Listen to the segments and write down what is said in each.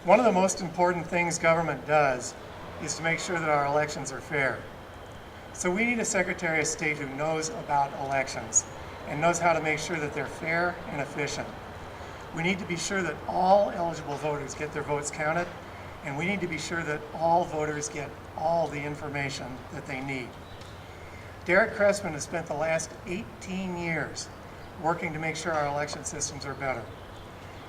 One of the most important things government does is to make sure that our elections are fair. So we need a Secretary of State who knows about elections and knows how to make sure that they're fair and efficient. We need to be sure that all eligible voters get their votes counted, and we need to be sure that all voters get all the information that they need. Derek Cressman has spent the last 18 years working to make sure our election systems are better.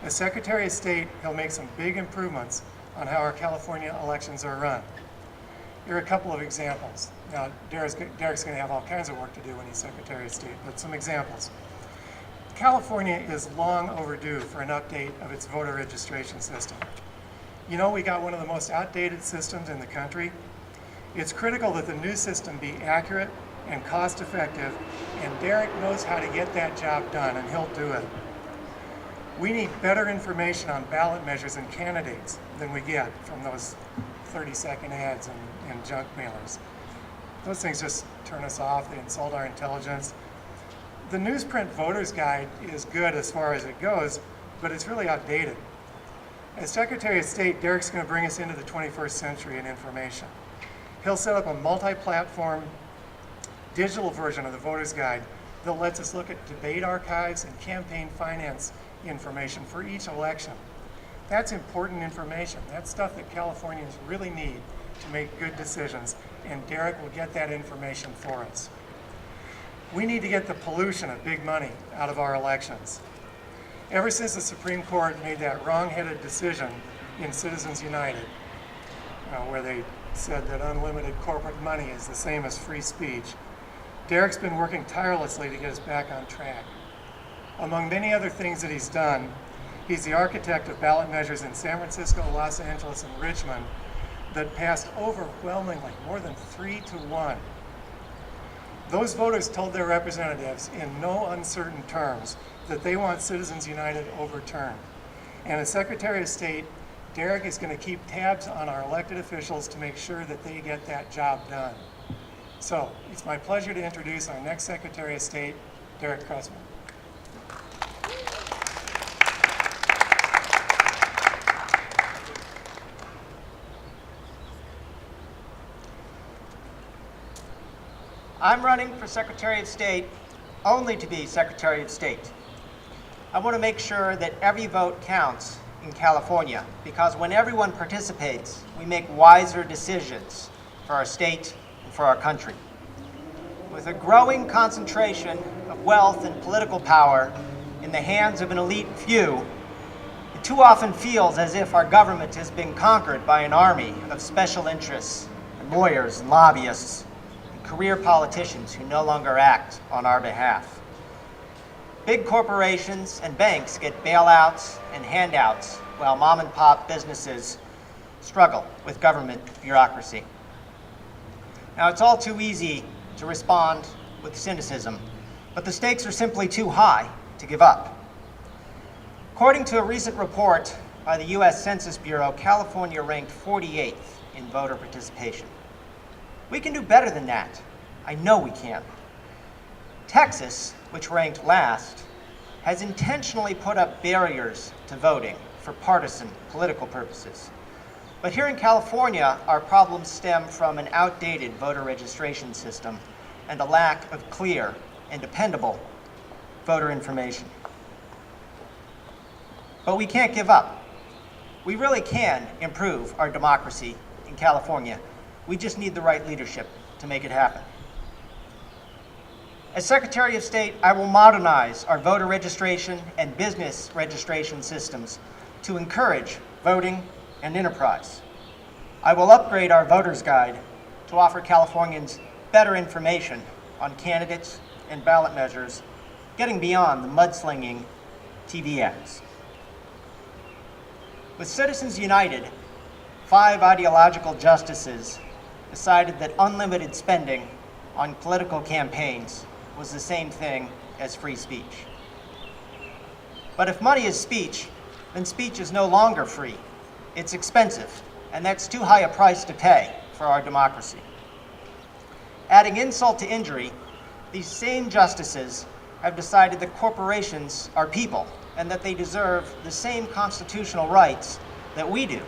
As Secretary of State, he'll make some big improvements on how our California elections are run. Here are a couple of examples. Now, Derek's going to have all kinds of work to do when he's Secretary of State, but some examples. California is long overdue for an update of its voter registration system. You know, we got one of the most outdated systems in the country. It's critical that the new system be accurate and cost-effective, and Derek knows how to get that job done, and he'll do it. We need better information on ballot measures and candidates than we get from those 30-second ads and junk mailers. Those things just turn us off. They insult our intelligence. The newsprint voter's guide is good as far as it goes, but it's really outdated. As Secretary of State, Derek's going to bring us into the 21st century in information. He'll set up a multi-platform digital version of the voter's guide that lets us look at debate archives and campaign finance information for each election. That's important information. That's stuff that Californians really need to make good decisions, and Derek will get that information for us. We need to get the pollution of big money out of our elections. Ever since the Supreme Court made that wrong-headed decision in Citizens United, where they said that unlimited corporate money is the same as free speech, Derek's been working tirelessly to get us back on track. Among many other things that he's done, he's the architect of ballot measures in San Francisco, Los Angeles, and Richmond that passed overwhelmingly, more than 3-1. Those voters told their representatives in no uncertain terms that they want Citizens United overturned. And as Secretary of State, Derek is going to keep tabs on our elected officials to make sure that they get that job done. So it's my pleasure to introduce our next Secretary of State, Derek Cressman. I'm running for Secretary of State only to be Secretary of State. I want to make sure that every vote counts in California, because when everyone participates, we make wiser decisions for our state and for our country. With a growing concentration of wealth and political power in the hands of an elite few, it too often feels as if our government has been conquered by an army of special interests and lawyers and lobbyists, career politicians who no longer act on our behalf. Big corporations and banks get bailouts and handouts while mom and pop businesses struggle with government bureaucracy. Now, it's all too easy to respond with cynicism, but the stakes are simply too high to give up. According to a recent report by the U.S. Census Bureau, California ranked 48th in voter participation. We can do better than that. I know we can. Texas, which ranked last, has intentionally put up barriers to voting for partisan political purposes. But here in California, our problems stem from an outdated voter registration system and a lack of clear and dependable voter information. But we can't give up. We really can improve our democracy in California. We just need the right leadership to make it happen. As Secretary of State, I will modernize our voter registration and business registration systems to encourage voting and enterprise. I will upgrade our voter's guide to offer Californians better information on candidates and ballot measures, getting beyond the mudslinging TV ads. With Citizens United, 5 ideological justices decided that unlimited spending on political campaigns was the same thing as free speech. But if money is speech, then speech is no longer free. It's expensive, and that's too high a price to pay for our democracy. Adding insult to injury, these same justices have decided that corporations are people and that they deserve the same constitutional rights that we do,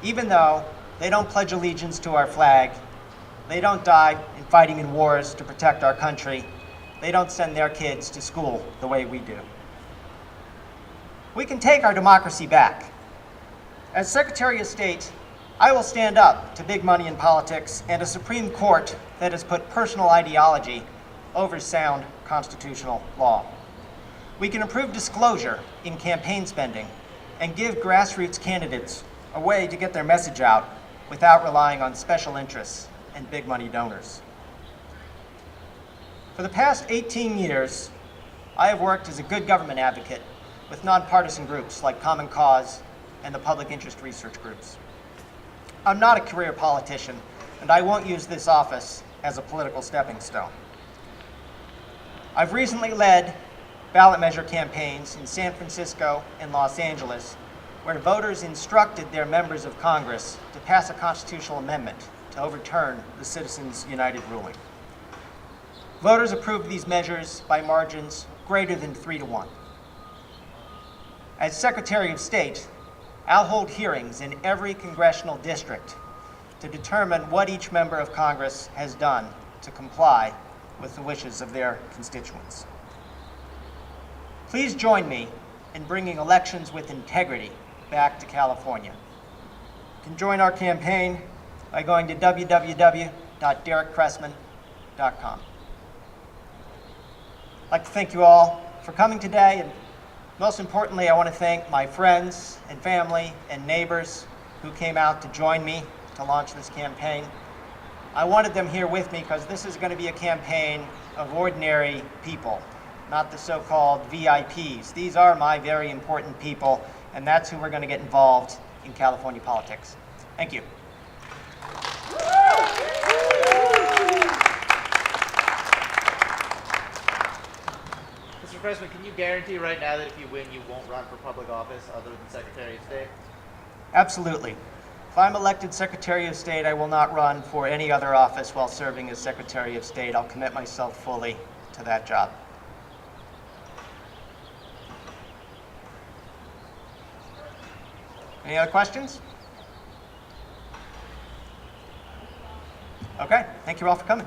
even though they don't pledge allegiance to our flag, they don't die in fighting in wars to protect our country, they don't send their kids to school the way we do. We can take our democracy back. As Secretary of State, I will stand up to big money in politics and a Supreme Court that has put personal ideology over sound constitutional law. We can improve disclosure in campaign spending and give grassroots candidates a way to get their message out without relying on special interests and big money donors. For the past 18 years, I have worked as a good government advocate with nonpartisan groups like Common Cause and the public interest research groups. I'm not a career politician, and I won't use this office as a political stepping stone. I've recently led ballot measure campaigns in San Francisco and Los Angeles, where voters instructed their members of Congress to pass a constitutional amendment to overturn the Citizens United ruling. Voters approved these measures by margins greater than 3-1. As Secretary of State, I'll hold hearings in every congressional district to determine what each member of Congress has done to comply with the wishes of their constituents. Please join me in bringing elections with integrity back to California. You can join our campaign by going to www.derekcressman.com. I'd like to thank you all for coming today, and most importantly, I want to thank my friends and family and neighbors who came out to join me to launch this campaign. I wanted them here with me because this is going to be a campaign of ordinary people, not the so-called VIPs. These are my very important people, and that's who we're going to get involved in California politics. Thank you. Mr. Cressman, can you guarantee right now that if you win, you won't run for public office other than Secretary of State? Absolutely. If I'm elected Secretary of State, I will not run for any other office while serving as Secretary of State. I'll commit myself fully to that job. Any other questions? Okay, thank you all for coming.